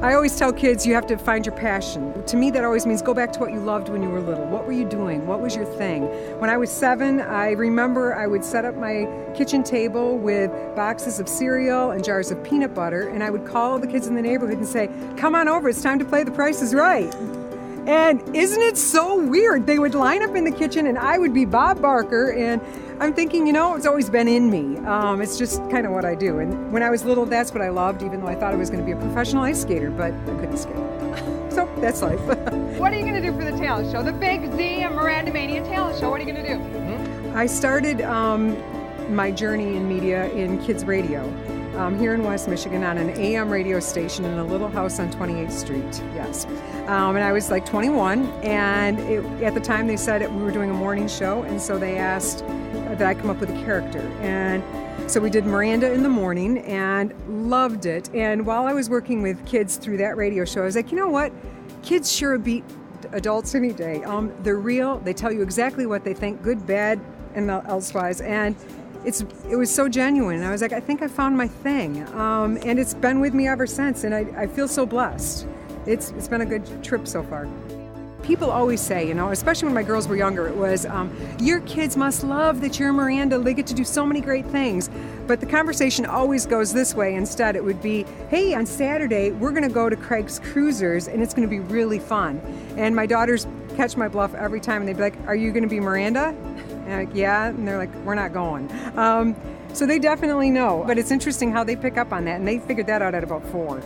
I always tell kids you have to find your passion. To me, that always means go back to what you loved when you were little. What were you doing? What was your thing? When I was 7, I remember I would set up my kitchen table with boxes of cereal and jars of peanut butter, and I would call the kids in the neighborhood and say, come on over, it's time to play The Price is Right. And isn't it so weird? They would line up in the kitchen and I would be Bob Barker, and I'm thinking, it's always been in me. It's just kind of what I do. And when I was little, that's what I loved, even though I thought I was going to be a professional ice skater, but I couldn't skate. So that's life. What are you going to do for the talent show? The Big Z and Miranda Mania talent show. What are you going to do? I started my journey in media in kids radio. Here in West Michigan on an AM radio station in a little house on 28th Street, yes. And I was like 21, and at the time they said we were doing a morning show, and so they asked that I come up with a character. And so we did Miranda in the morning and loved it. And while I was working with kids through that radio show, I was like, you know what? Kids sure beat adults any day. They're real. They tell you exactly what they think, good, bad, and elsewise. And it was so genuine. I was like, I think I found my thing. And it's been with me ever since, and I feel so blessed. It's been a good trip so far. People always say, especially when my girls were younger, it was, your kids must love that you're Miranda. They get to do so many great things. But the conversation always goes this way. Instead, it would be, hey, on Saturday, we're going to go to Craig's Cruisers, and it's going to be really fun. And my daughters catch my bluff every time, and they'd be like, are you going to be Miranda? And I'm like, yeah. And they're like, we're not going. So they definitely know. But it's interesting how they pick up on that, and they figured that out at about 4.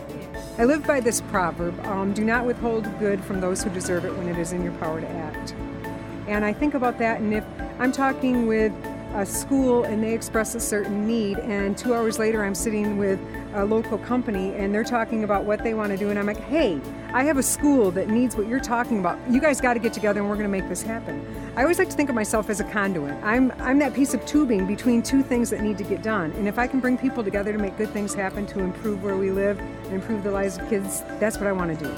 I live by this proverb, do not withhold good from those who deserve it when it is in your power to act. And I think about that, and if I'm talking with a school and they express a certain need, and 2 hours later I'm sitting with a local company and they're talking about what they want to do, and I'm like, hey, I have a school that needs what you're talking about. You guys got to get together and we're going to make this happen. I always like to think of myself as a conduit. I'm that piece of tubing between 2 things that need to get done. And if I can bring people together to make good things happen, to improve where we live and improve the lives of kids, that's what I want to do.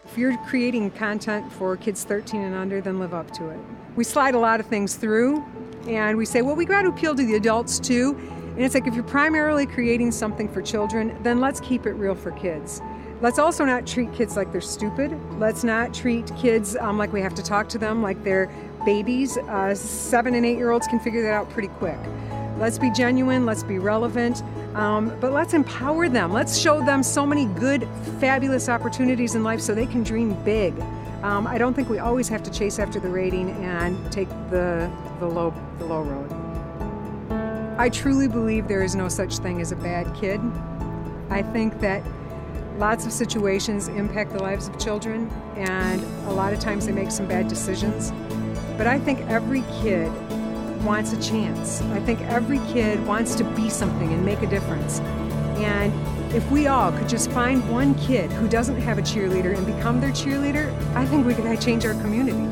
If you're creating content for kids 13 and under, then live up to it. We slide a lot of things through, and we say, well, we got to appeal to the adults too. And it's like, if you're primarily creating something for children, then let's keep it real for kids. Let's also not treat kids like they're stupid. Let's not treat kids like we have to talk to them like they're babies. 7 and 8-year-olds can figure that out pretty quick. Let's be genuine, let's be relevant, but let's empower them. Let's show them so many good, fabulous opportunities in life so they can dream big. I don't think we always have to chase after the rating and take the low road. I truly believe there is no such thing as a bad kid. I think that lots of situations impact the lives of children, and a lot of times they make some bad decisions. But I think every kid wants a chance. I think every kid wants to be something and make a difference. And if we all could just find one kid who doesn't have a cheerleader and become their cheerleader, I think we could change our community.